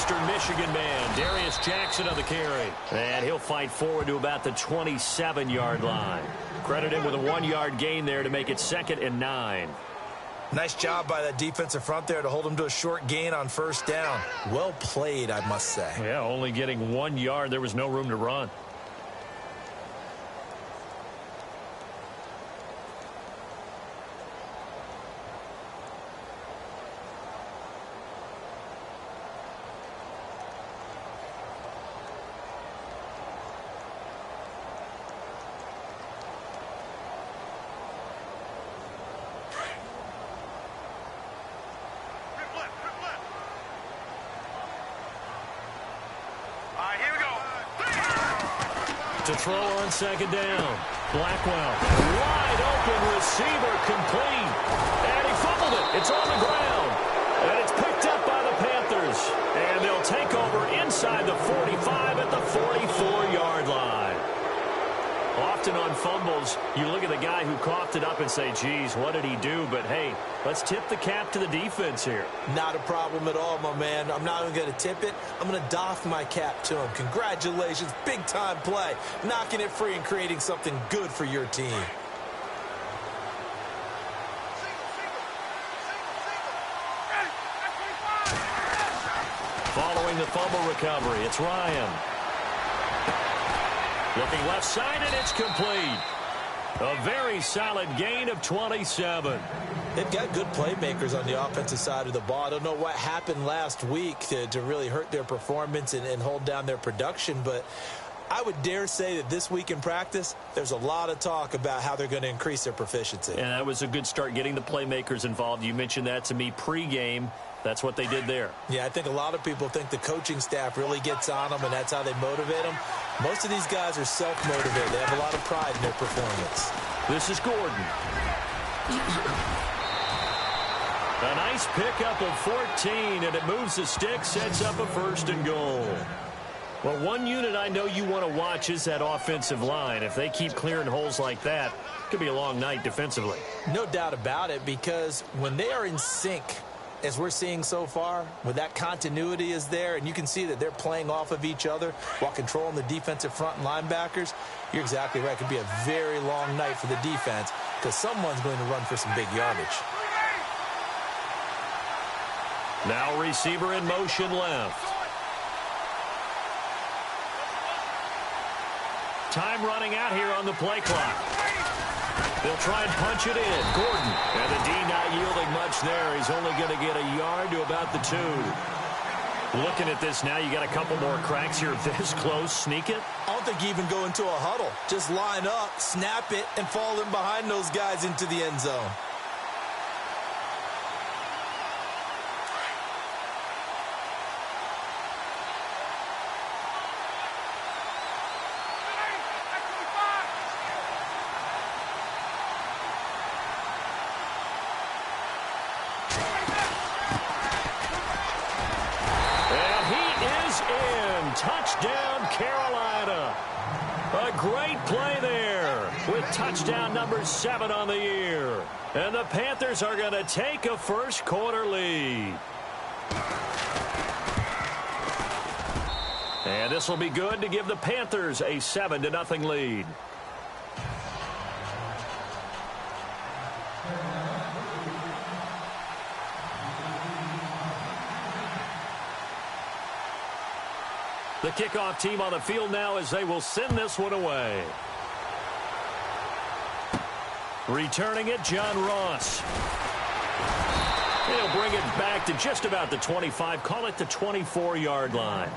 Eastern Michigan man, Darius Jackson on the carry. And he'll fight forward to about the 27-yard line. Credit him with a 1-yard gain there to make it 2nd and 9. Nice job by that defensive front there to hold him to a short gain on first down. Well played, I must say. Yeah, only getting 1 yard. There was no room to run. To throw on 2nd down. Blackwell, wide open receiver, complete. And he fumbled it. It's on the ground. And it's picked up by the Panthers. And they'll take over inside the 45 at the 44-yard line. Often on fumbles, you look at the guy who coughed it up and say, geez, what did he do? But, hey, let's tip the cap to the defense here. Not a problem at all, my man. I'm not even going to tip it. I'm going to doff my cap to him. Congratulations. Big-time play. Knocking it free and creating something good for your team. Following the fumble recovery, it's Ryan. Looking left side, and it's complete. A very solid gain of 27. They've got good playmakers on the offensive side of the ball. I don't know what happened last week to really hurt their performance and hold down their production, but I would dare say that this week in practice, there's a lot of talk about how they're going to increase their proficiency. And that was a good start, getting the playmakers involved. You mentioned that to me pregame. That's what they did there. Yeah, I think a lot of people think the coaching staff really gets on them, and that's how they motivate them. Most of these guys are self-motivated. They have a lot of pride in their performance. This is Gordon. A nice pickup of 14, and it moves the stick, sets up a 1st and goal. Well, one unit I know you want to watch is that offensive line. If they keep clearing holes like that, it could be a long night defensively. No doubt about it, because when they are in sync, as we're seeing so far, when that continuity is there, and you can see that they're playing off of each other while controlling the defensive front and linebackers, you're exactly right. It could be a very long night for the defense because someone's going to run for some big yardage. Now receiver in motion left. Time running out here on the play clock. They'll try and punch it in. Gordon. And the D not yielding much there. He's only going to get a yard to about the 2. Looking at this now, you got a couple more cracks here this close. Sneak it. I don't think you even go into a huddle. Just line up, snap it, and fall in behind those guys into the end zone. Touchdown, Carolina. A great play there with touchdown number 7 on the year. And the Panthers are going to take a first quarter lead. And this will be good to give the Panthers a 7-0 lead. The kickoff team on the field now as they will send this one away. Returning it, John Ross. He'll bring it back to just about the 25, call it the 24-yard line.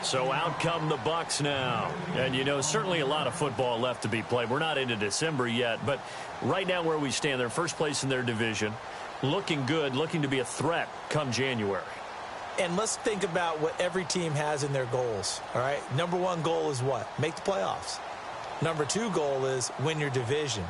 So out come the Bucs now. And, you know, certainly a lot of football left to be played. We're not into December yet, but right now where we stand, they're first place in their division. Looking good, looking to be a threat come January. And let's think about what every team has in their goals, all right? Number 1 goal is what? Make the playoffs. Number 2 goal is win your division.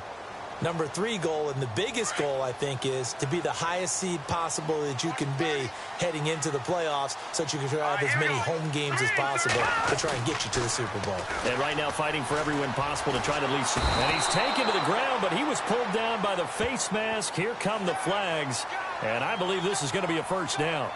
Number 3 goal, and the biggest goal, I think, is to be the highest seed possible that you can be heading into the playoffs so that you can have as many home games as possible to try and get you to the Super Bowl. And right now fighting for every win possible to try to at least. And he's taken to the ground, but he was pulled down by the face mask. Here come the flags, and I believe this is going to be a first down.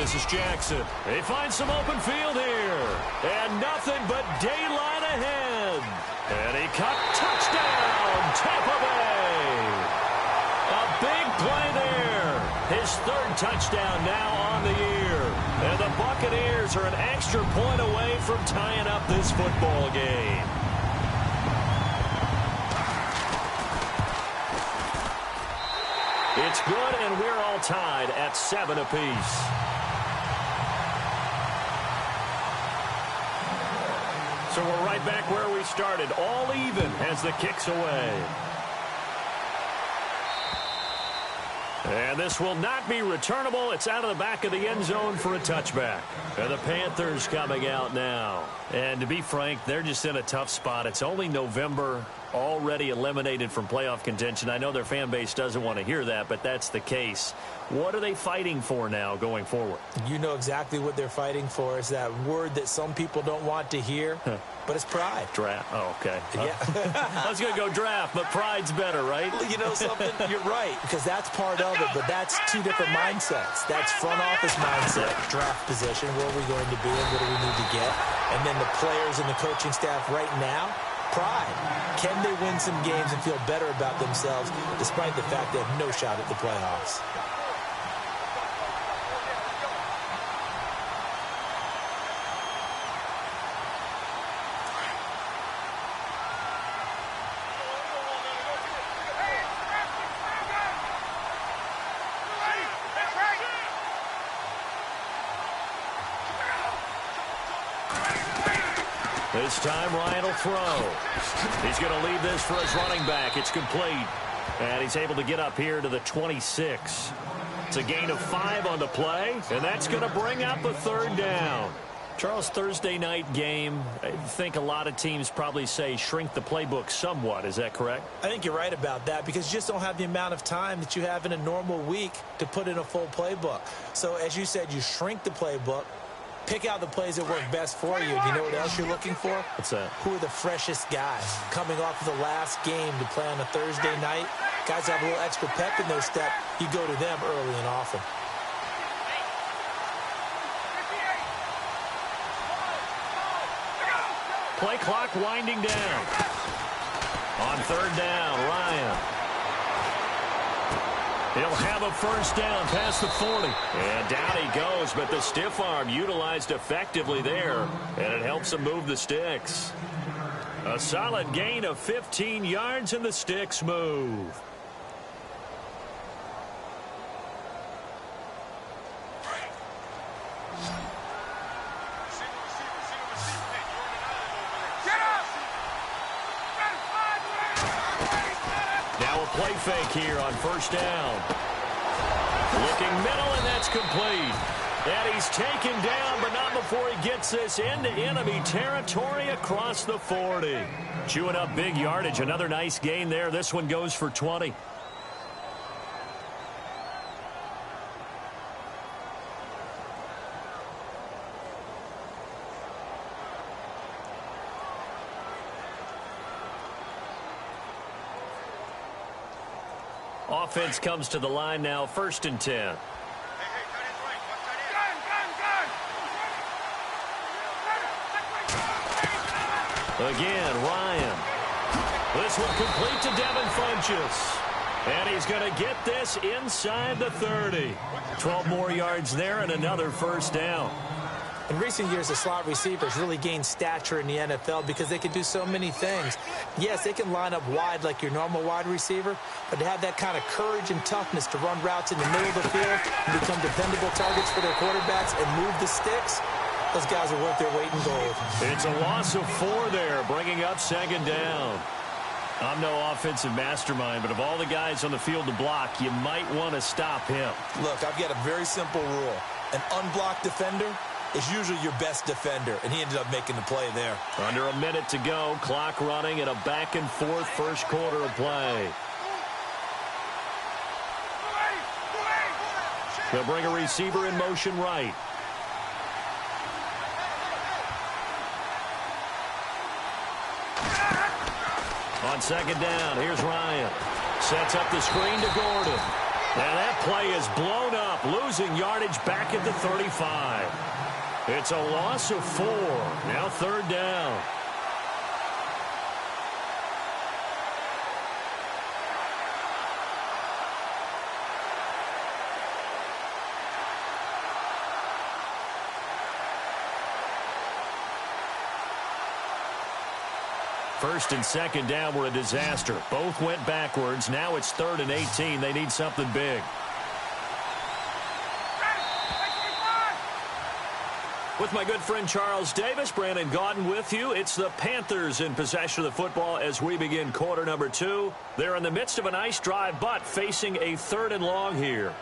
This is Jackson. They find some open field here. And nothing but daylight ahead. And he caught touchdown, Tampa Bay. A big play there. His third touchdown now on the year. And the Buccaneers are an extra point away from tying up this football game. It's good, and we're all tied at 7 apiece. So we're right back where we started, all even as the kick's away. And this will not be returnable. It's out of the back of the end zone for a touchback. And the Panthers coming out now. And to be frank, they're just in a tough spot. It's only November, already eliminated from playoff contention. I know their fan base doesn't want to hear that, but that's the case. What are they fighting for now going forward? You know exactly what they're fighting for. Is that word that some people don't want to hear, but it's pride. Draft. Oh, okay. Yeah. I was going to go draft, but pride's better, right? You know something? You're right, because that's part of it, but that's two different mindsets. That's front office mindset, draft position, where are we going to be and what do we need to get? And then the players and the coaching staff right now, pride. Can they win some games and feel better about themselves despite the fact they have no shot at the playoffs? This time Ryan will throw. He's going to leave this for his running back. It's complete. And he's able to get up here to the 26. It's a gain of 5 on the play, and that's going to bring up a third down. Charles, Thursday night game, I think a lot of teams probably say shrink the playbook somewhat. Is that correct? I think you're right about that because you just don't have the amount of time that you have in a normal week to put in a full playbook. So as you said, you shrink the playbook. Pick out the plays that work best for you. Do you know what else you're looking for? What's that? Who are the freshest guys coming off of the last game to play on a Thursday night? Guys have a little extra pep in their step. You go to them early and often. Play clock winding down. On third down, Ryan. He'll have a first down past the 40. And down he goes, but the stiff arm utilized effectively there. And it helps him move the sticks. A solid gain of 15 yards, and the sticks move. Play fake here on first down. Looking middle, and that's complete. And he's taken down, but not before he gets this into enemy territory across the 40. Chewing up big yardage. Another nice gain there. This one goes for 20. Offense comes to the line now, 1st and 10. Again, Ryan. This one complete to Devin Funchess. And he's going to get this inside the 30. 12 more yards there and another first down. In recent years, the slot receivers really gained stature in the NFL because they can do so many things. Yes, they can line up wide like your normal wide receiver, but to have that kind of courage and toughness to run routes in the middle of the field and become dependable targets for their quarterbacks and move the sticks, those guys are worth their weight in gold. It's a loss of 4 there, bringing up 2nd down. I'm no offensive mastermind, but of all the guys on the field to block, you might want to stop him. Look, I've got a very simple rule. An unblocked defender is usually your best defender, and he ended up making the play there. Under a minute to go, clock running, and a back-and-forth first quarter of play. They'll bring a receiver in motion right. On 2nd down, here's Ryan. Sets up the screen to Gordon. And that play is blown up. Loses losing yardage back at the 35. It's a loss of 4. Now 3rd down. First and second down were a disaster. Both went backwards. Now it's 3rd and 18. They need something big. With my good friend Charles Davis, Brandon Gaudin with you. It's the Panthers in possession of the football as we begin quarter number 2. They're in the midst of a nice drive, but facing a 3rd and long here.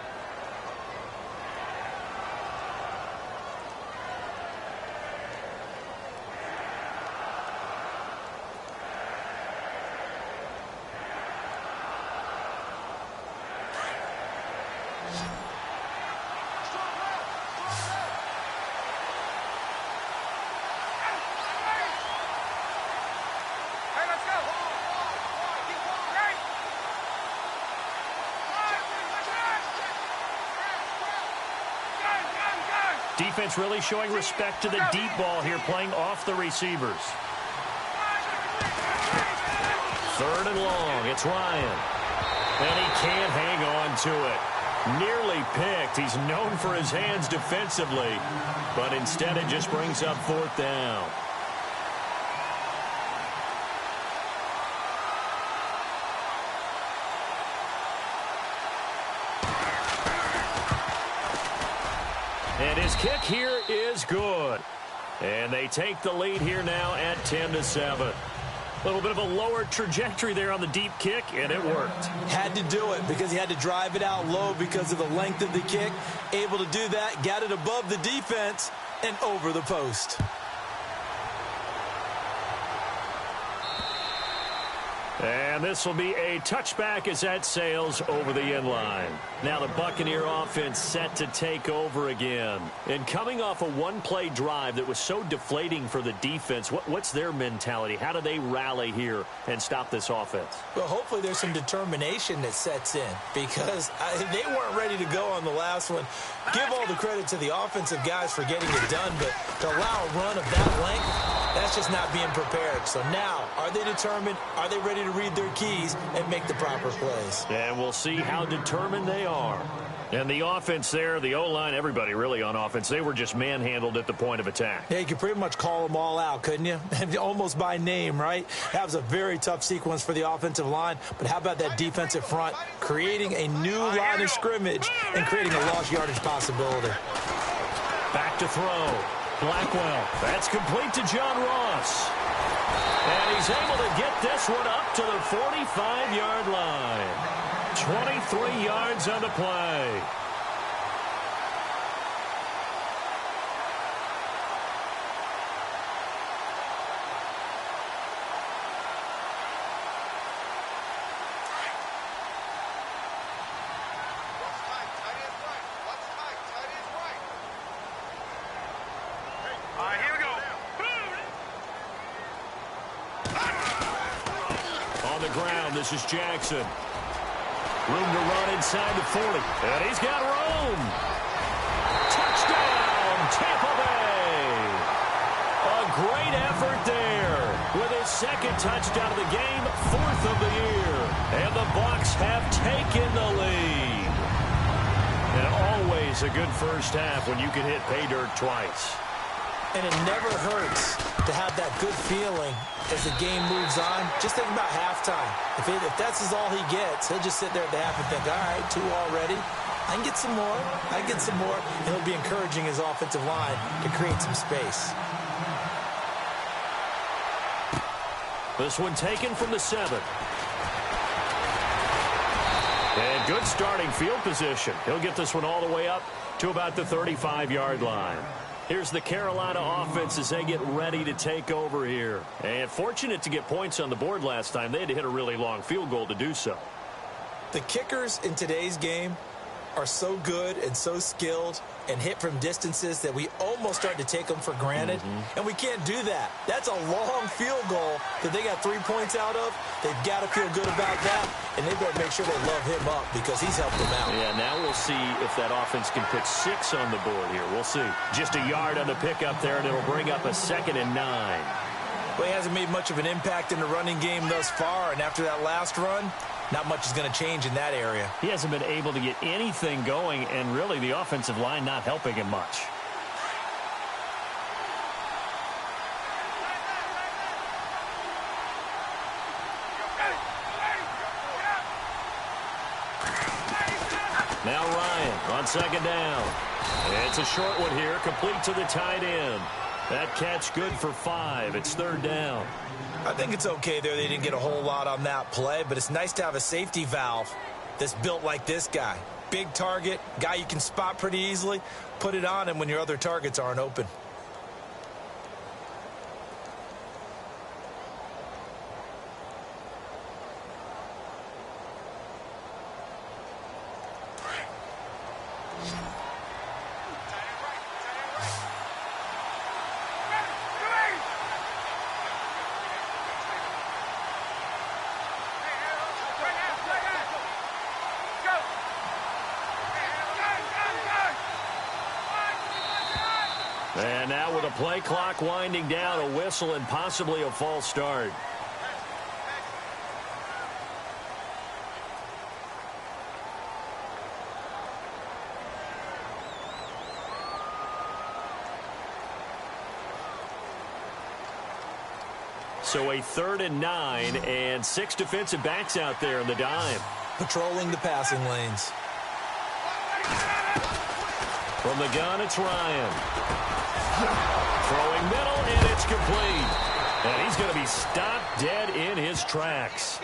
Defense really showing respect to the deep ball here, playing off the receivers. 3rd and long. It's Ryan. And he can't hang on to it. Nearly picked. He's known for his hands defensively, but instead it just brings up 4th down. And his kick here is good. And they take the lead here now at 10-7. A little bit of a lower trajectory there on the deep kick, and it worked. Had to do it because he had to drive it out low because of the length of the kick. Able to do that, got it above the defense and over the post. And this will be a touchback as that sails over the end line. Now the Buccaneer offense set to take over again. And coming off a one-play drive that was so deflating for the defense, what's their mentality? How do they rally here and stop this offense? Well, hopefully there's some determination that sets in because they weren't ready to go on the last one. Give all the credit to the offensive guys for getting it done, but to allow a run of that length, that's just not being prepared. So now, are they determined? Are they ready to read their keys and make the proper plays? And we'll see how determined they are. And the offense there, the O-line, everybody really on offense, they were just manhandled at the point of attack. Yeah, you could pretty much call them all out, couldn't you? Almost by name, right? That was a very tough sequence for the offensive line. But how about that defensive front creating a new line of scrimmage and creating a lost yardage possibility? Back to throw. Blackwell. That's complete to John Ross. And he's able to get this one up to the 45-yard line. 23 yards on the play. This is Jackson. Room to run inside the 40. And he's got room. Touchdown, Tampa Bay. A great effort there. With his second touchdown of the game, 4th of the year. And the Bucs have taken the lead. And always a good first half when you can hit pay dirt twice. And it never hurts to have that good feeling as the game moves on. Just think about halftime. If that's all he gets, he'll just sit there at the half and think, all right, 2 already. I can get some more. I can get some more. And he'll be encouraging his offensive line to create some space. This one taken from the 7. And good starting field position. He'll get this one all the way up to about the 35-yard line. Here's the Carolina offense as they get ready to take over here. And fortunate to get points on the board last time. They had to hit a really long field goal to do so. The kickers in today's game are so good and so skilled and hit from distances that we almost start to take them for granted, and we can't do that. That's a long field goal that they got 3 points out of. They've got to feel good about that, and they better make sure they love him up because he's helped them out. Yeah, now we'll see if that offense can put 6 on the board here. We'll see. Just a yard on the pickup there, and it'll bring up a 2nd and 9. Well, he hasn't made much of an impact in the running game thus far, and after that last run, not much is going to change in that area. He hasn't been able to get anything going, and really the offensive line not helping him much. Now Ryan on 2nd down. It's a short one here, complete to the tight end. That catch good for 5. It's 3rd down. I think it's okay there. They didn't get a whole lot on that play, but it's nice to have a safety valve that's built like this guy. Big target, guy you can spot pretty easily. Put it on him when your other targets aren't open. And now with a play clock winding down, a whistle and possibly a false start. So a 3rd and 9 and 6 defensive backs out there in the dime. Patrolling the passing lanes. From the gun, it's Ryan. Throwing middle, and it's complete. And he's going to be stopped dead in his tracks.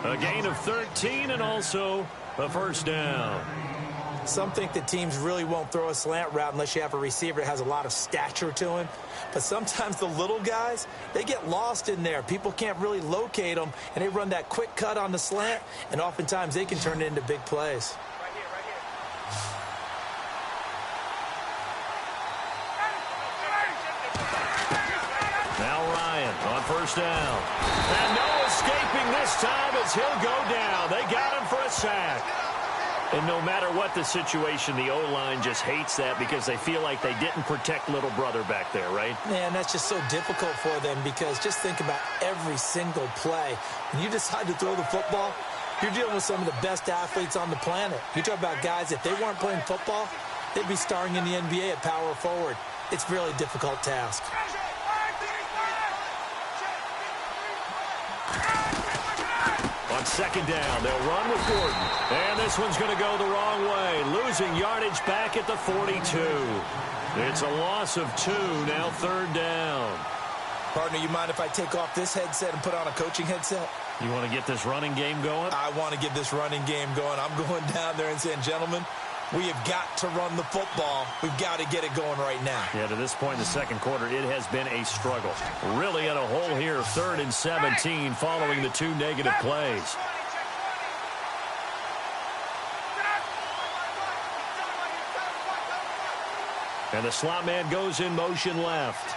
A gain of 13 and also a 1st down. Some think that teams really won't throw a slant route unless you have a receiver that has a lot of stature to him. But sometimes the little guys, they get lost in there. People can't really locate them, and they run that quick cut on the slant, and oftentimes they can turn it into big plays. Now Ryan on 1st down. And no escaping this time as he'll go down. They got him for a sack. And no matter what the situation, the O-line just hates that because they feel like they didn't protect little brother back there, right? Man, that's just so difficult for them because just think about every single play. When you decide to throw the football, you're dealing with some of the best athletes on the planet. You talk about guys, if they weren't playing football, they'd be starring in the NBA at power forward. It's a really difficult task. On 2nd down, they'll run with Gordon. And this one's going to go the wrong way. Losing yardage back at the 42. It's a loss of 2, now 3rd down. Partner, you mind if I take off this headset and put on a coaching headset? You want to get this running game going? I want to get this running game going. I'm going down there and saying, gentlemen, we have got to run the football. We've got to get it going right now. Yeah, to this point in the 2nd quarter, it has been a struggle. Really in a hole here, 3rd and 17 following the 2 negative plays. And the slot man goes in motion left.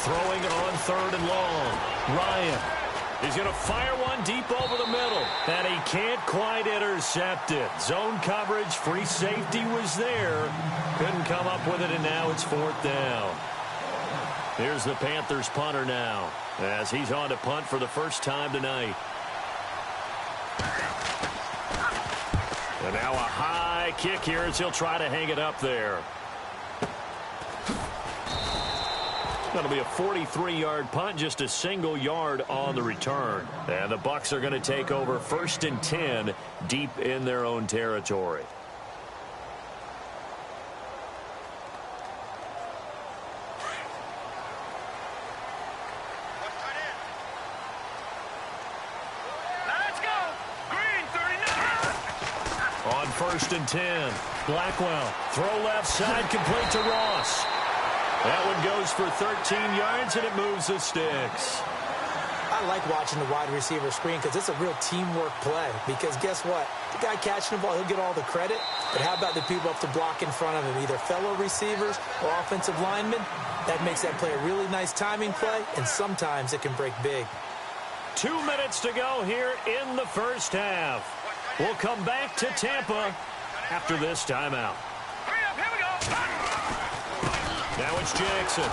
Throwing on 3rd and long. Ryan. He's going to fire one deep over the middle. And he can't quite intercept it. Zone coverage, free safety was there. Couldn't come up with it, and now it's 4th down. Here's the Panthers punter now, as he's on to punt for the first time tonight. And now a high kick here as he'll try to hang it up there. Going to be a 43-yard punt, just a single yard on the return. And the Bucs are going to take over 1st and 10 deep in their own territory. Let's go. Green 39. On 1st and 10, Blackwell. Throw left side, complete to Ross. That one goes for 13 yards, and it moves the sticks. I like watching the wide receiver screen because it's a real teamwork play. Because guess what? The guy catching the ball, he'll get all the credit. But how about the people up to block in front of him, either fellow receivers or offensive linemen? That makes that play a really nice timing play, and sometimes it can break big. 2 minutes to go here in the first half. We'll come back to Tampa after this timeout. Here we go. Now it's Jackson.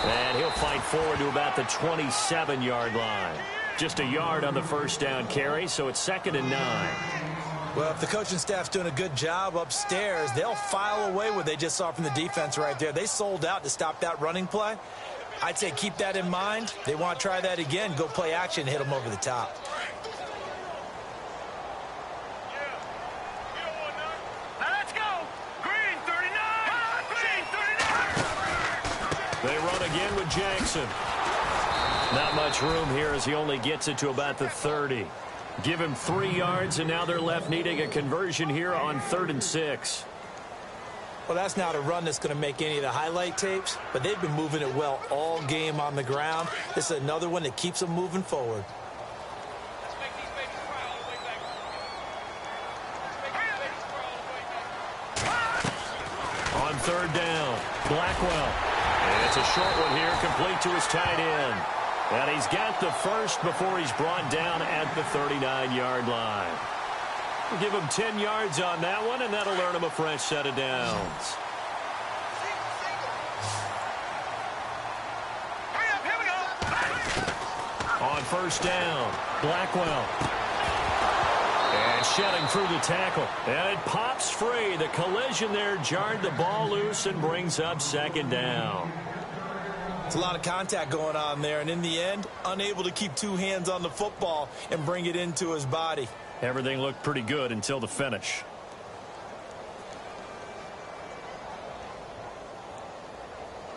And he'll fight forward to about the 27-yard line. Just a yard on the first down carry, so it's 2nd and 9. Well, if the coaching staff's doing a good job upstairs, they'll file away what they just saw from the defense right there. They sold out to stop that running play. I'd say keep that in mind. They want to try that again, go play action, hit them over the top. Now let's go. Green 39. Green 39. They run again with Jackson. Not much room here as he only gets it to about the 30. Give him 3 yards, and now they're left needing a conversion here on 3rd and 6. Well, that's not a run that's going to make any of the highlight tapes, but they've been moving it well all game on the ground. This is another one that keeps them moving forward. On 3rd down, Blackwell. And it's a short one here, complete to his tight end. And he's got the first before he's brought down at the 39-yard line. We'll give him 10 yards on that one, and that'll earn him a fresh set of downs. Here we go. On 1st down, Blackwell. And shedding through the tackle. And it pops free. The collision there jarred the ball loose and brings up 2nd down. It's a lot of contact going on there, and in the end, unable to keep 2 hands on the football and bring it into his body. Everything looked pretty good until the finish.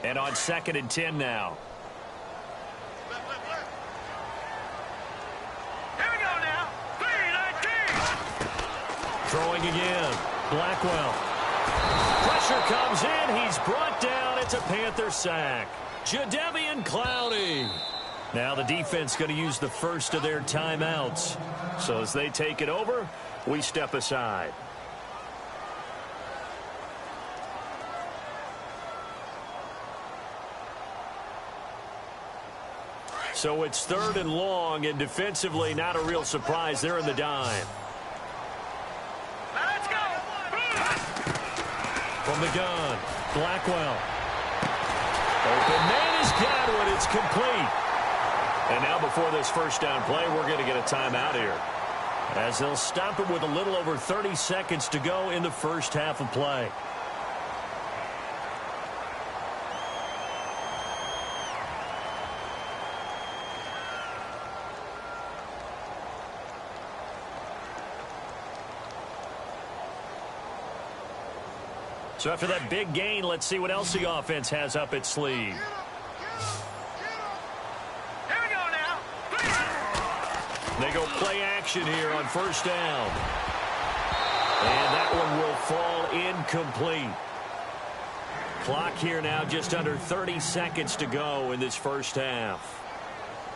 And on 2nd and 10 now. Here we go now. 3-19. Throwing again. Blackwell. Pressure comes in. He's brought down. It's a Panther sack. Jadeveon Clowney. Now the defense going to use the first of their timeouts. So as they take it over, we step aside. So it's 3rd and long, and defensively not a real surprise. They're in the dime. Now let's go. From the gun, Blackwell. Open man has got one. It's complete. And now before this first down play, we're going to get a timeout here, as they'll stop it with a little over 30 seconds to go in the first half of play. So after that big gain, let's see what else the offense has up its sleeve. Here we go now. They go play action here on 1st down. And that one will fall incomplete. Clock here now just under 30 seconds to go in this first half.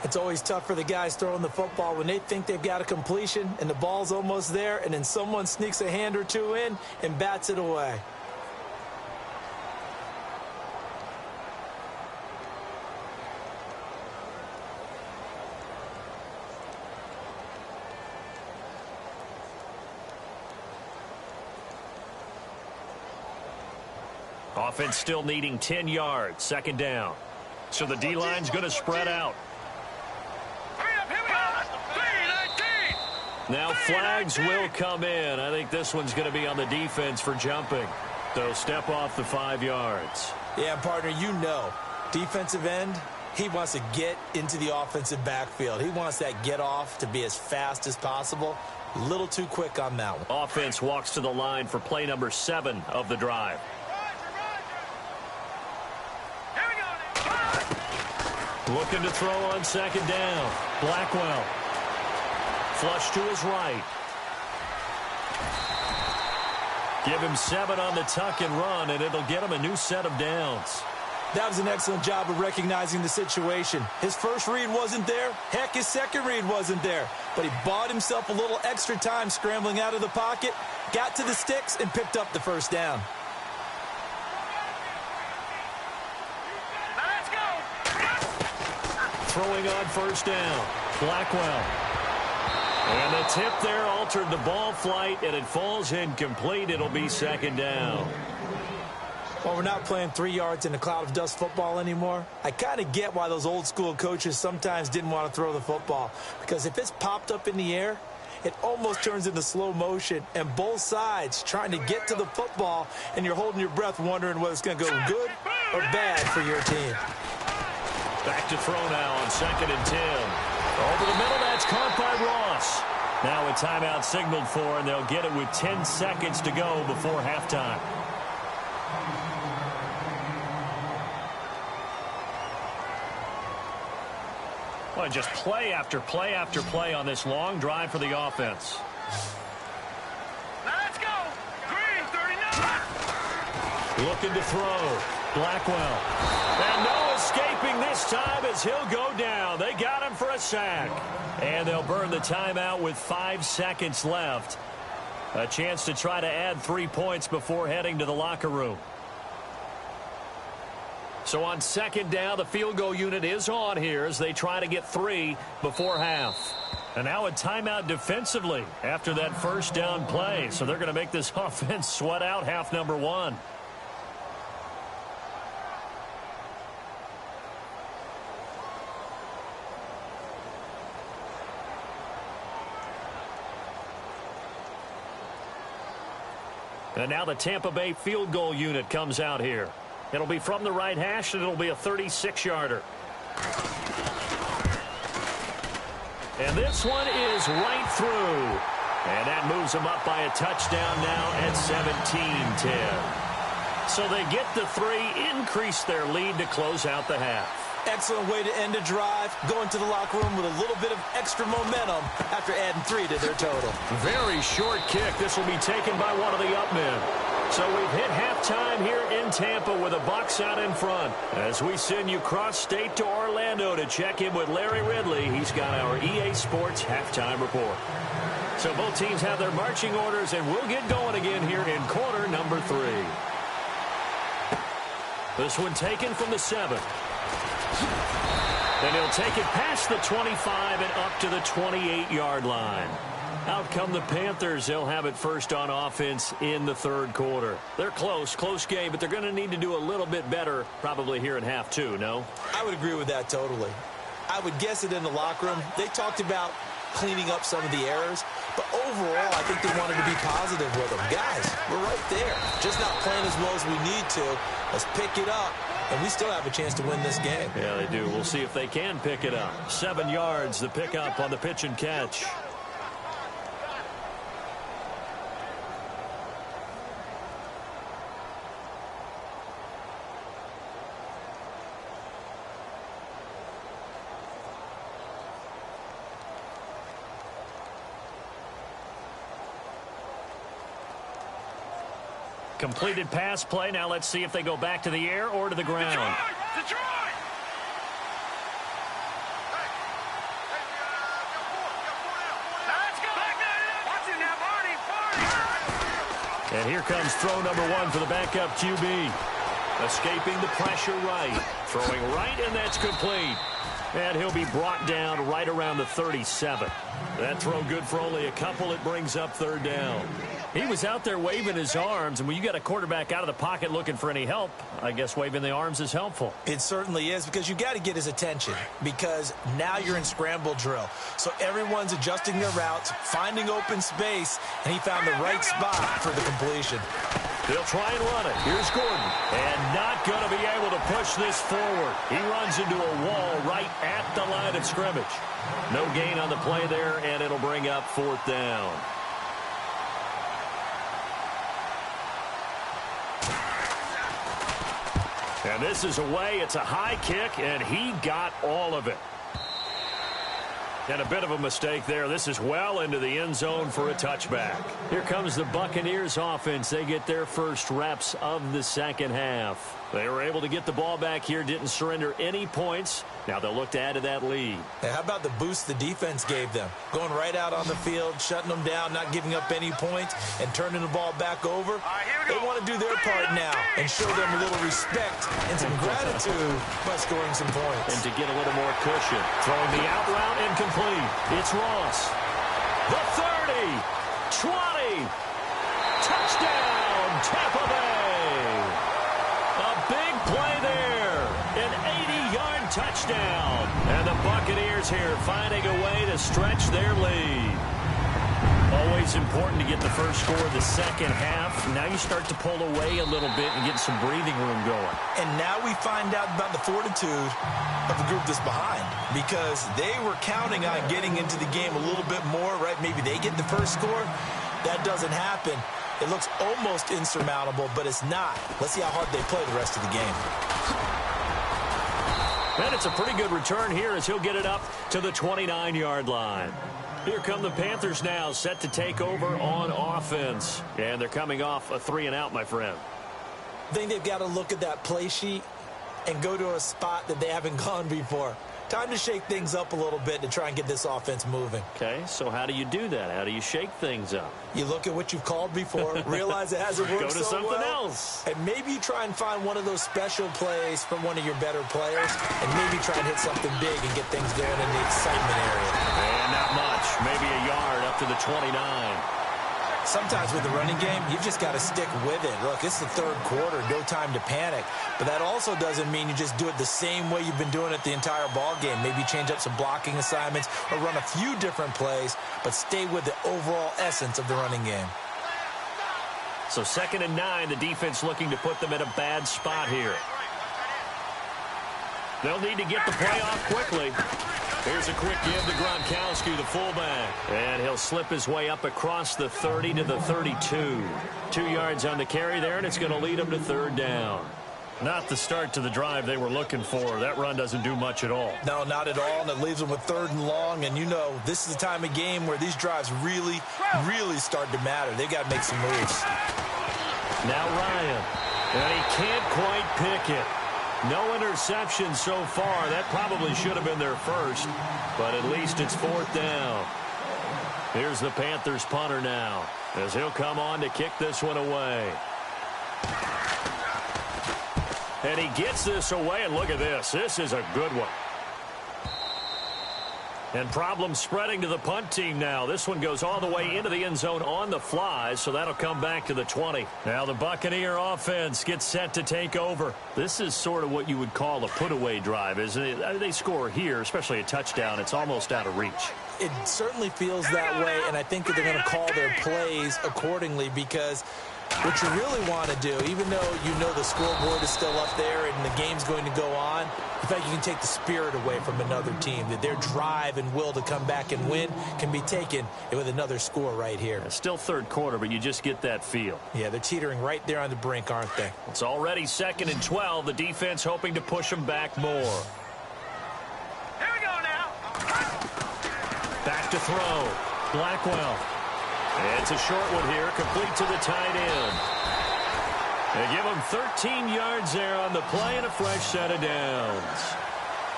It's always tough for the guys throwing the football when they think they've got a completion and the ball's almost there, and then someone sneaks a hand or two in and bats it away. Offense still needing 10 yards, 2nd down. So the D-line's going to spread out. Hurry up, here we go. 3-19. Now flags will come in. I think this one's going to be on the defense for jumping. They'll step off the 5 yards. Yeah, partner, you know, defensive end, he wants to get into the offensive backfield. He wants that get off to be as fast as possible. A little too quick on that one. Offense walks to the line for play number 7 of the drive. Looking to throw on 2nd down. Blackwell. Flush to his right. Give him 7 on the tuck and run, and it'll get him a new set of downs. That was an excellent job of recognizing the situation. His first read wasn't there. Heck, his second read wasn't there. But he bought himself a little extra time scrambling out of the pocket, got to the sticks, and picked up the first down. Now let's go. Throwing on first down, Blackwell. And the tip there altered the ball flight, and it falls incomplete. It'll be second down. Well, we're not playing 3 yards in a cloud of dust football anymore. I kind of get why those old school coaches sometimes didn't want to throw the football. Because if it's popped up in the air, it almost turns into slow motion. And both sides trying to get to the football, and you're holding your breath wondering whether it's going to go good or bad for your team. Back to throw now on 2nd and 10. Over the middle, that's caught by Ross. Now a timeout signaled for, and they'll get it with 10 seconds to go before halftime. Well, just play after play after play on this long drive for the offense. Now let's go. Green, 39. Looking to throw. Blackwell. And no escaping this time as he'll go down. They got him for a sack. And they'll burn the timeout with 5 seconds left. A chance to try to add 3 points before heading to the locker room. So on second down, the field goal unit is on here as they try to get 3 before half. And now a timeout defensively after that first down play. So they're going to make this offense sweat out half number 1. And now the Tampa Bay field goal unit comes out here. It'll be from the right hash, and it'll be a 36-yarder. And this one is right through. And that moves them up by a touchdown now at 17-10. So they get the 3, increase their lead to close out the half. Excellent way to end a drive, going to the locker room with a little bit of extra momentum after adding 3 to their total. Very short kick. This will be taken by one of the up men. So we've hit halftime here in Tampa with a Bucs out in front. As we send you cross-state to Orlando to check in with Larry Ridley, he's got our EA Sports halftime report. So both teams have their marching orders, and we'll get going again here in quarter number 3. This one taken from the 7. Then he'll take it past the 25 and up to the 28-yard line. Out come the Panthers. They'll have it first on offense in the third quarter. They're close game, but they're going to need to do a little bit better probably here in half 2, no? I would agree with that totally. I would guess it in the locker room. They talked about cleaning up some of the errors, but overall, I think they wanted to be positive with them. Guys, we're right there. Just not playing as well as we need to. Let's pick it up, and we still have a chance to win this game. Yeah, they do. We'll see if they can pick it up. 7 yards, the pickup on the pitch and catch. Completed pass play. Now let's see if they go back to the air or to the ground. Detroit! Let's go! Watch it now, Barney! And here comes throw number 1 for the backup QB. Escaping the pressure right. Throwing right, and that's complete. And he'll be brought down right around the 37. That throw good for only a couple. It brings up third down. He was out there waving his arms, and when you got a quarterback out of the pocket looking for any help, I guess waving the arms is helpful. It certainly is, because you got to get his attention, because now you're in scramble drill. So everyone's adjusting their routes, finding open space, and he found the right spot for the completion. They'll try and run it. Here's Gordon. And not going to be able to push this forward. He runs into a wall right at the line of scrimmage. No gain on the play there, and it'll bring up fourth down. And this is away. It's a high kick, and he got all of it. And a bit of a mistake there. This is well into the end zone for a touchback. Here comes the Buccaneers offense. They get their first reps of the second half. They were able to get the ball back here, didn't surrender any points. Now they'll look to add to that lead. Hey, how about the boost the defense gave them? Going right out on the field, shutting them down, not giving up any points, and turning the ball back over. They want to do their part now and show them a little respect and some gratitude by scoring some points. And to get a little more cushion. Throwing the out route incomplete. It's Ross. The 30, 20, touchdown, Tampa Bay. A big play there. An 80-yard touchdown. And the Buccaneers here finding a way to stretch their lead. Always important to get the first score of the second half. Now you start to pull away a little bit and get some breathing room going. And now we find out about the fortitude of the group that's behind, because they were counting on getting into the game a little bit more, right? Maybe they get the first score. That doesn't happen. It looks almost insurmountable, but it's not. Let's see how hard they play the rest of the game. And it's a pretty good return here as he'll get it up to the 29-yard line. Here come the Panthers now, set to take over on offense. And they're coming off a 3-and-out, my friend. I think they've got to look at that play sheet and go to a spot that they haven't gone before. Time to shake things up a little bit to try and get this offense moving. Okay, so how do you do that? How do you shake things up? You look at what you've called before, realize it hasn't worked so well. Go to something else. And maybe you try and find one of those special plays from one of your better players, and maybe try and hit something big and get things going in the excitement area. And not much. Maybe a yard up to the 29. Sometimes with the running game, you've just got to stick with it. Look, it's the third quarter, no time to panic. But that also doesn't mean you just do it the same way you've been doing it the entire ball game. Maybe change up some blocking assignments or run a few different plays, but stay with the overall essence of the running game. So 2nd and 9, the defense looking to put them in a bad spot here. They'll need to get the play off quickly. Here's a quick give to Gronkowski, the fullback. And he'll slip his way up across the 30 to the 32. 2 yards on the carry there, and it's going to lead him to 3rd down. Not the start to the drive they were looking for. That run doesn't do much at all. No, not at all, and it leaves them with 3rd and long. And you know, this is the time of game where these drives really, really start to matter. They've got to make some moves. Now Ryan, and he can't quite pick it. No interception so far. That probably should have been their first, but at least it's 4th down. Here's the Panthers punter now, as he'll come on to kick this one away. And he gets this away, and look at this. This is a good one. And problems spreading to the punt team now. This one goes all the way into the end zone on the fly, so that'll come back to the 20. Now the Buccaneer offense gets set to take over. This is sort of what you would call a put-away drive, isn't it? They score here, especially a touchdown. It's almost out of reach. It certainly feels that way, and I think that they're going to call their plays accordingly, because what you really want to do, even though you know the scoreboard is still up there and the game's going to go on, in fact, you can take the spirit away from another team, that their drive and will to come back and win can be taken with another score right here. It's still 3rd quarter, but you just get that feel. Yeah, they're teetering right there on the brink, aren't they? It's already 2nd and 12. The defense hoping to push them back more. Here we go now. Back to throw. Blackwell. It's a short one here, complete to the tight end. They give him 13 yards there on the play and a fresh set of downs.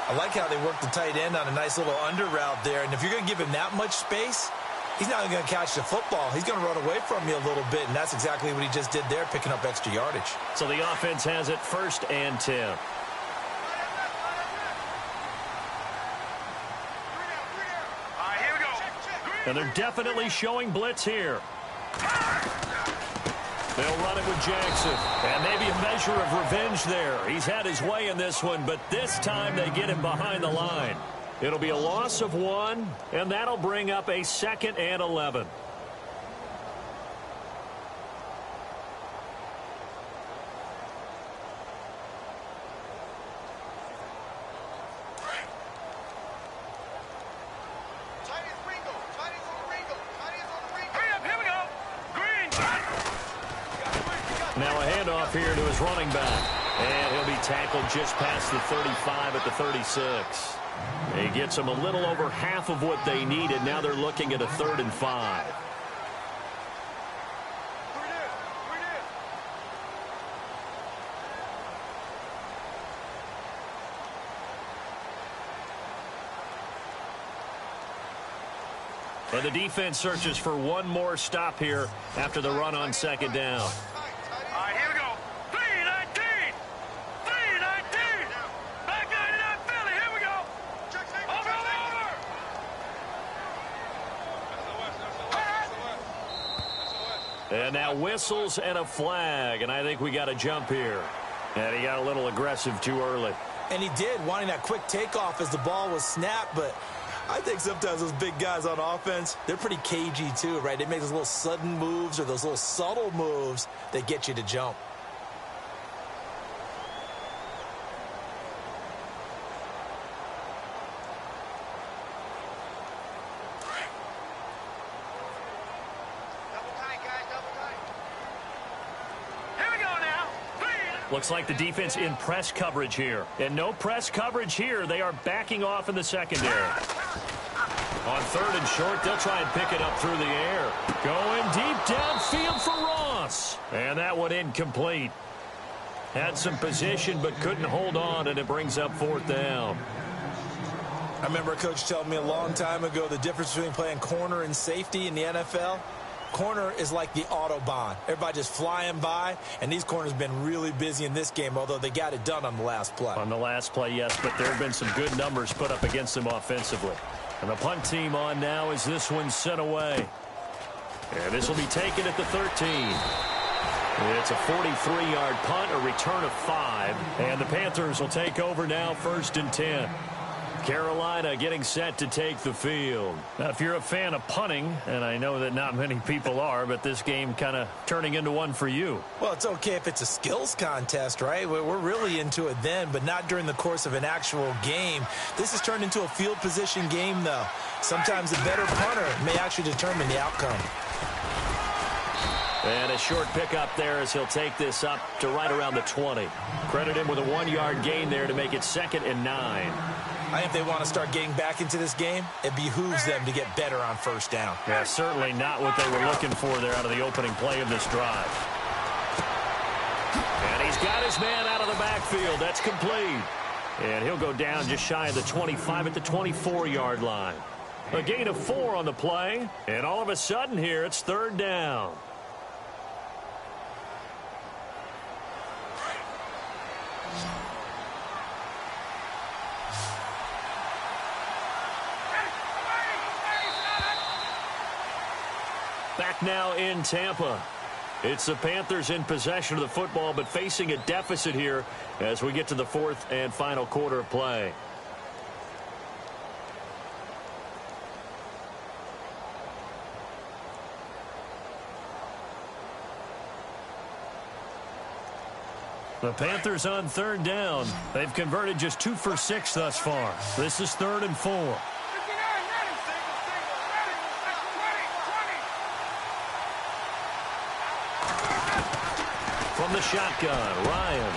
I like how they work the tight end on a nice little under route there. And if you're going to give him that much space, he's not going to catch the football. He's going to run away from you a little bit, and that's exactly what he just did there, picking up extra yardage. So the offense has it 1st and 10. All right, here we go. And they're definitely showing blitz here. They'll run it with Jackson. And maybe a measure of revenge there. He's had his way in this one, but this time they get him behind the line. It'll be a loss of 1, and that'll bring up a 2nd and 11. Now a handoff here to his running back. And he'll be tackled just past the 35 at the 36. He gets them a little over half of what they needed. Now they're looking at a 3rd and 5. And the defense searches for one more stop here after the run on 2nd down. All right, here we go. 3-19. 3-19. Back 99 Philly. Here we go. Over. And now whistles and a flag. And I think we got a jump here. And he got a little aggressive too early. And he did, wanting that quick takeoff as the ball was snapped, but I think sometimes those big guys on offense, they're pretty cagey too, right? They make those little sudden moves or those little subtle moves that get you to jump. Looks like the defense in press coverage here. And no press coverage here. They are backing off in the secondary. On 3rd and short, they'll try and pick it up through the air. Going deep downfield for Ross. And that one incomplete. Had some position but couldn't hold on, and it brings up 4th down. I remember a coach telling me a long time ago the difference between playing corner and safety in the NFL. Corner is like the Autobahn. Everybody just flying by, and these corners have been really busy in this game, although they got it done on the last play. On the last play, yes, but there have been some good numbers put up against them offensively. And the punt team on now as this one's sent away. And this will be taken at the 13. It's a 43-yard punt, a return of 5. And the Panthers will take over now, 1st and 10. Carolina getting set to take the field. Now, if you're a fan of punting, and I know that not many people are, but this game kind of turning into one for you. Well, it's okay if it's a skills contest, right? We're really into it then, but not during the course of an actual game. This has turned into a field position game, though. Sometimes a better punter may actually determine the outcome. And a short pickup there as he'll take this up to right around the 20. Credit him with a 1-yard gain there to make it 2nd and 9. I think if they want to start getting back into this game, it behooves them to get better on 1st down. Yeah, certainly not what they were looking for there out of the opening play of this drive. And he's got his man out of the backfield. That's complete. And he'll go down just shy of the 25 at the 24-yard line. A gain of 4 on the play. And all of a sudden here, it's 3rd down. Back now in Tampa. It's the Panthers in possession of the football, but facing a deficit here as we get to the 4th and final quarter of play. The Panthers on 3rd down. They've converted just 2 for 6 thus far. This is 3rd and 4. From the shotgun, Ryan.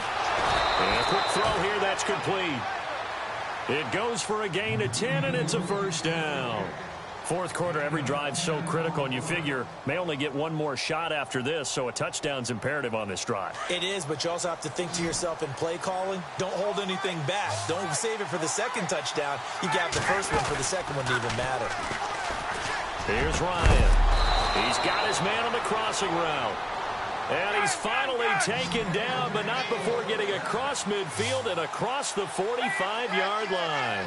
And a quick throw here, that's complete. It goes for a gain of 10, and it's a 1st down. 4th quarter, every drive's so critical, and you figure may only get one more shot after this, so a touchdown's imperative on this drive. It is, but you also have to think to yourself in play calling, don't hold anything back. Don't save it for the 2nd touchdown. You got the 1st one for the 2nd one to even matter. Here's Ryan. He's got his man on the crossing route. And he's finally taken down, but not before getting across midfield and across the 45-yard line.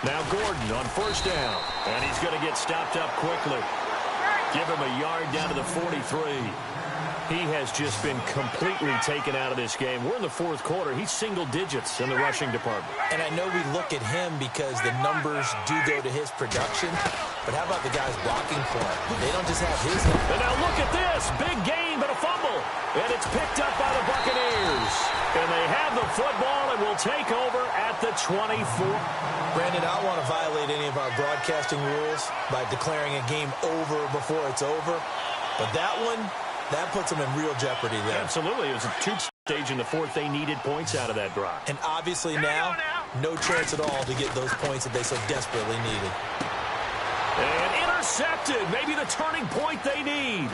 Now Gordon on 1st down. And he's going to get stopped up quickly. Give him a yard down to the 43. He has just been completely taken out of this game. We're in the 4th quarter. He's single digits in the rushing department. And I know we look at him because the numbers do go to his production. But how about the guys blocking for him? They don't just have his number. And now look at this. Big gain, but a fumble. And it's picked up by the Buccaneers. And they have the football and will take over at the 24. Brandon, I don't want to violate any of our broadcasting rules by declaring a game over before it's over. But that one, That puts them in real jeopardy there. Absolutely. It was a two-stage in the fourth. They needed points out of that drive. And obviously now, no chance at all to get those points that they so desperately needed. And intercepted. Maybe the turning point they need.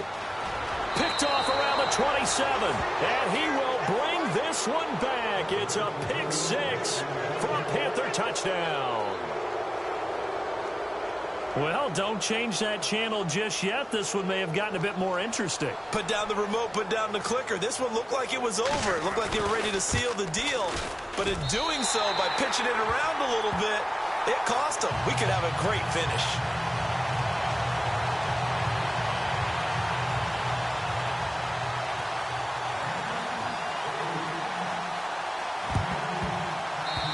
Picked off around the 27. And he will bring this one back. It's a pick six for a Panther touchdown. Well, don't change that channel just yet. This one may have gotten a bit more interesting. Put down the remote, put down the clicker. This one looked like it was over. It looked like they were ready to seal the deal. But in doing so, by pitching it around a little bit, it cost them. We could have a great finish.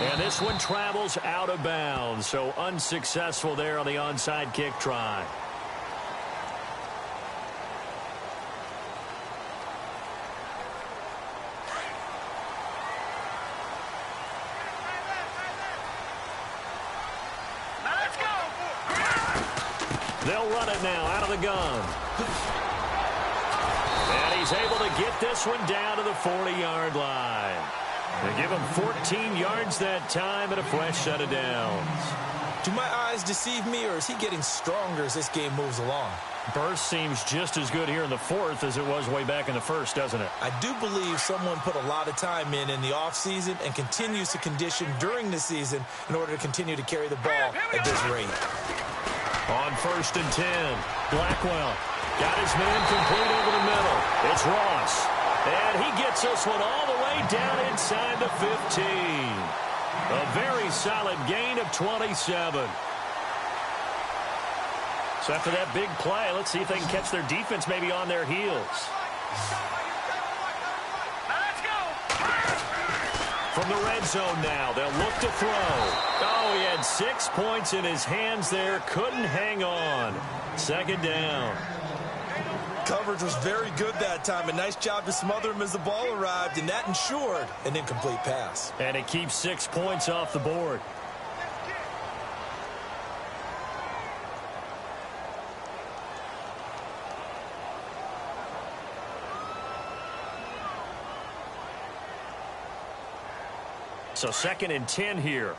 And this one travels out of bounds, so unsuccessful there on the onside kick try. Let's go. They'll run it now out of the gun. And he's able to get this one down to the 40-yard line. They give him 14 yards that time and a fresh set of downs. Do my eyes deceive me, or is he getting stronger as this game moves along? Burst seems just as good here in the fourth as it was way back in the first, doesn't it? I do believe someone put a lot of time in the offseason and continues to condition during the season in order to continue to carry the ball at this rate. On 1st and 10, Blackwell got his man complete over the middle. It's Ross. And he gets this one all the way down inside the 15. A very solid gain of 27. So after that big play, let's see if they can catch their defense maybe on their heels. Let's go. From the red zone now, they'll look to throw. Oh, he had 6 points in his hands there. Couldn't hang on. 2nd down. Coverage was very good that time. A nice job to smother him as the ball arrived, and that ensured an incomplete pass. And it keeps 6 points off the board. So 2nd and 10 here.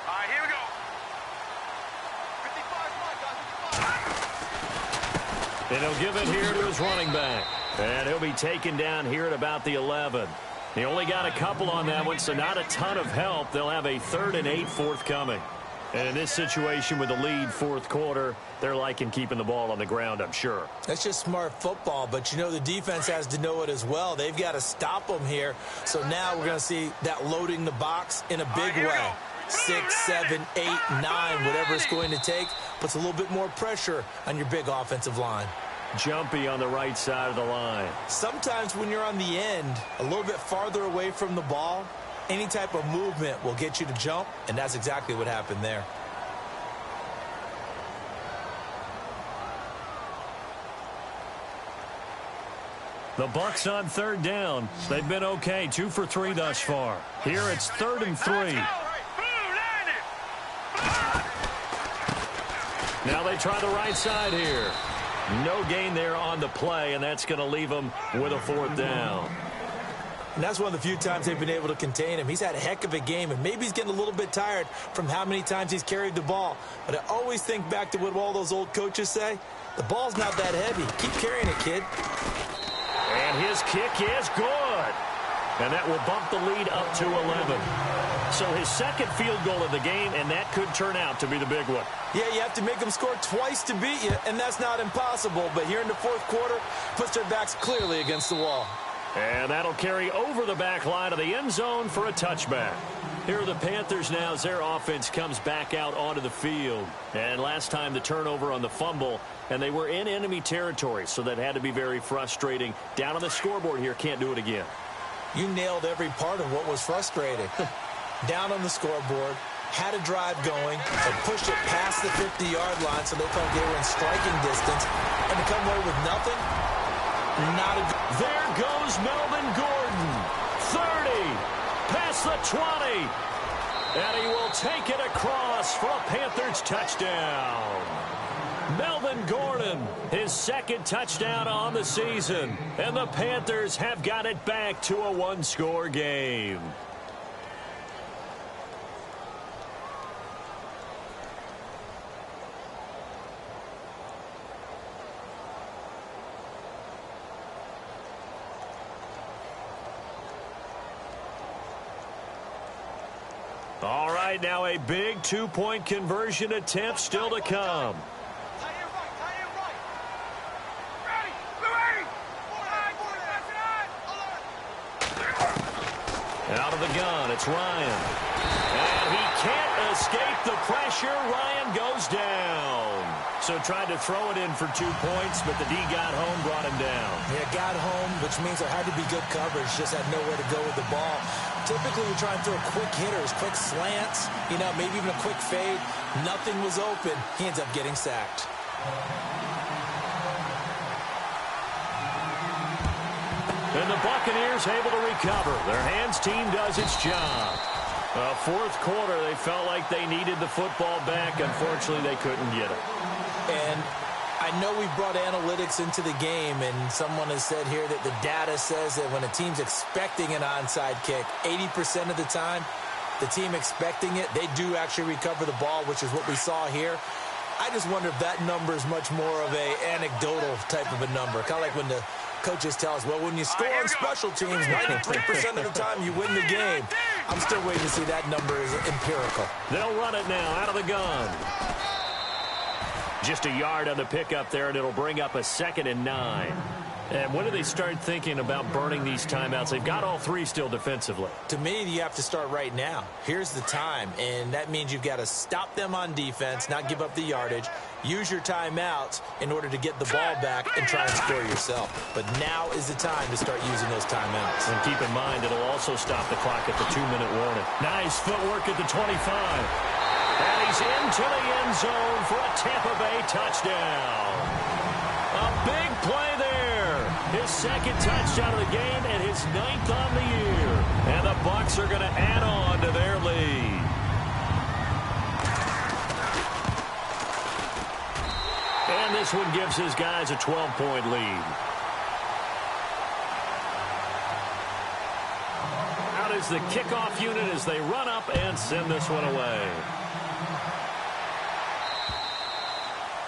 All right, here we go. And he'll give it here to his running back. And he'll be taken down here at about the 11. He only got a couple on that one, so not a ton of help. They'll have a 3rd and 8 forthcoming. And in this situation with the lead 4th quarter, they're liking keeping the ball on the ground, I'm sure. That's just smart football, but you know the defense has to know it as well. They've got to stop them here. So now we're going to see that loading the box in a big way. 6, 7, 8, 9, whatever it's going to take, puts a little bit more pressure on your big offensive line. Jumpy on the right side of the line. Sometimes when you're on the end, a little bit farther away from the ball, any type of movement will get you to jump, and that's exactly what happened there. The Bucks on 3rd down. They've been okay, 2 for 3 thus far. Here it's 3rd and 3. Now they try the right side here. No gain there on the play, and that's going to leave them with a 4th down. And that's one of the few times they've been able to contain him. He's had a heck of a game, and maybe he's getting a little bit tired from how many times he's carried the ball. But I always think back to what all those old coaches say. The ball's not that heavy. Keep carrying it, kid. And his kick is good. And that will bump the lead up to 11. So his 2nd field goal of the game, and that could turn out to be the big one. Yeah, you have to make them score twice to beat you, and that's not impossible. But here in the 4th quarter, puts their backs clearly against the wall. And that'll carry over the back line of the end zone for a touchback. Here are the Panthers now as their offense comes back out onto the field. And last time the turnover on the fumble, and they were in enemy territory, so that had to be very frustrating. Down on the scoreboard here, can't do it again. You nailed every part of what was frustrating. Down on the scoreboard, had a drive going, and pushed it past the 50-yard line so they felt they were in striking distance, and to come away with nothing, not a good. There goes Melvin Gordon. 30, past the 20. And he will take it across for a Panthers touchdown. Melvin Gordon, his second touchdown on the season. And the Panthers have got it back to a one-score game. All right, now a big two-point conversion attempt still to come. Out of the gun, it's Ryan. And he can't escape the pressure. Ryan goes down. So tried to throw it in for 2 points, but the D got home, brought him down. Yeah, got home, which means there had to be good coverage. Just had nowhere to go with the ball. Typically, we try and throw quick hitters, quick slants, maybe even a quick fade. Nothing was open. He ends up getting sacked. And the Buccaneers able to recover. Their hands team does its job. Fourth quarter, they felt like they needed the football back. Unfortunately, they couldn't get it. And I know we brought analytics into the game, and someone has said here that the data says that when a team's expecting an onside kick, 80% of the time, the team expecting it, they do actually recover the ball, which is what we saw here. I just wonder if that number is much more of a anecdotal type of a number. Kind of like when the coaches tell us, well, when you score on special teams, 93% of the time you win the game. I'm still waiting to see that number is empirical. They'll run it now out of the gun. Just a yard on the pickup there, and it'll bring up a 2nd and 9. And when do they start thinking about burning these timeouts? They've got all three still defensively. To me, you have to start right now. Here's the time, and that means you've got to stop them on defense, not give up the yardage, use your timeouts in order to get the ball back and try and score yourself. But now is the time to start using those timeouts. And keep in mind, it'll also stop the clock at the 2-minute warning. Nice footwork at the 25. And he's into the end zone for a Tampa Bay touchdown. A big play there. His second touchdown of the game and his 9th on the year. And the Bucs are going to add on to their lead. And this one gives his guys a 12-point lead. Out is the kickoff unit as they run up and send this one away.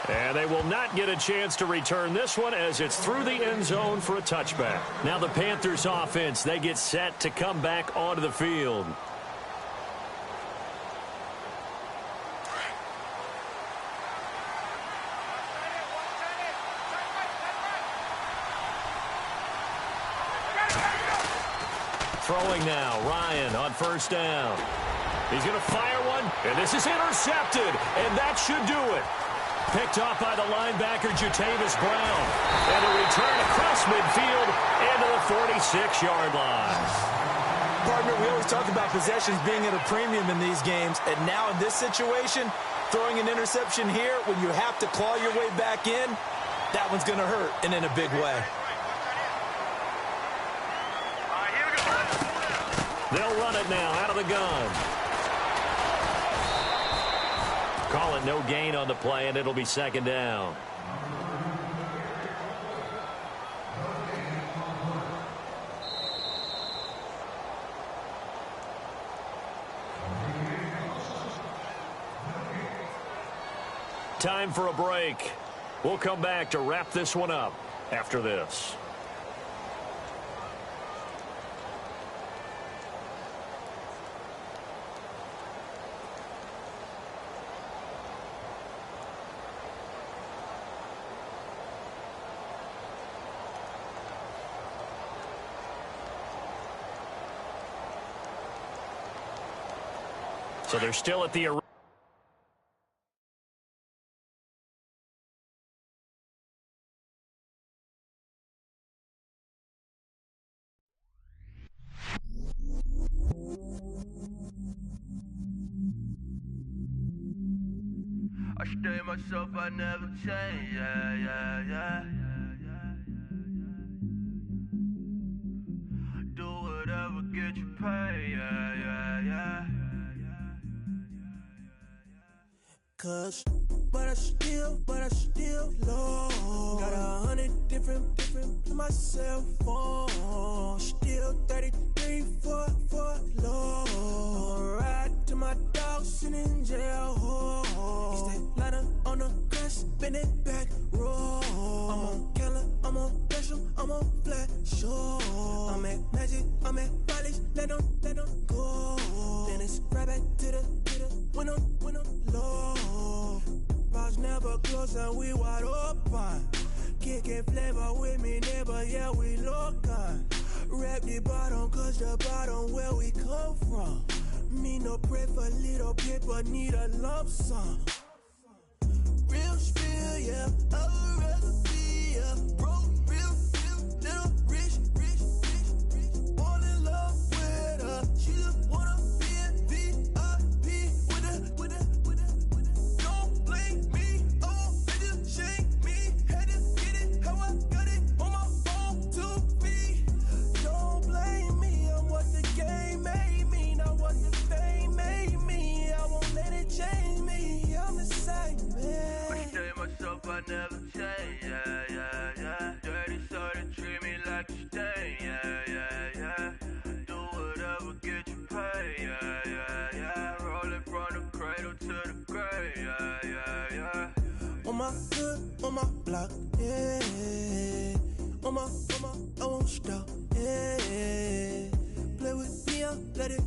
And they will not get a chance to return this one as it's through the end zone for a touchback. Now the Panthers offense, they get set to come back onto the field. Throwing now, Ryan on first down. He's going to fire one, and this is intercepted, and that should do it. Picked off by the linebacker, Jatavis Brown. And a return across midfield into the 46-yard line. Partner, we always talk about possessions being at a premium in these games. And now in this situation, throwing an interception here when you have to claw your way back in, that one's going to hurt, and in a big way. They'll run it now out of the gun. Call it no gain on the play, and it'll be 2nd down. Time for a break. We'll come back to wrap this one up after this. So they're still at the arena. I stay myself, I never change, yeah. Do whatever, get you paid, yeah. But I still love. Got 100 different to my cell phone. Still 33 for love. I'ma ride to my dog sitting in jail. He stay ladder on the grass, spin it back, roll. I'm on Keller, I'm on Gresham, I'm on Flat Shore. I'm at Magic, I'm at Polish, let them go. Then it's right back to the when I'm low. Bars never close and we wide open. Kicking flavor with me, neighbor, yeah, we local. Rap the bottom, cause the bottom where we come from. Me no pray for little paper, need a lump sum. Real spill, yeah, I would rather be, yeah. Broke, real, little rich. Fall in love with her, she just wanna be in VIP with her. Don't blame me, oh, bitches shake me. Had to get it, how I got it, on my phone to me. Don't blame me, I'm what the game made me, not what the fame made me. I won't let it change me, I'm the same man. I stay myself, I never change, yeah. Dirty so they treat me like a stain, yeah. Do whatever, get you paid, yeah. Rolling from the cradle to the grave, yeah. On my hood, on my block, yeah. On my, I won't stop, yeah. Play with me, I'll let it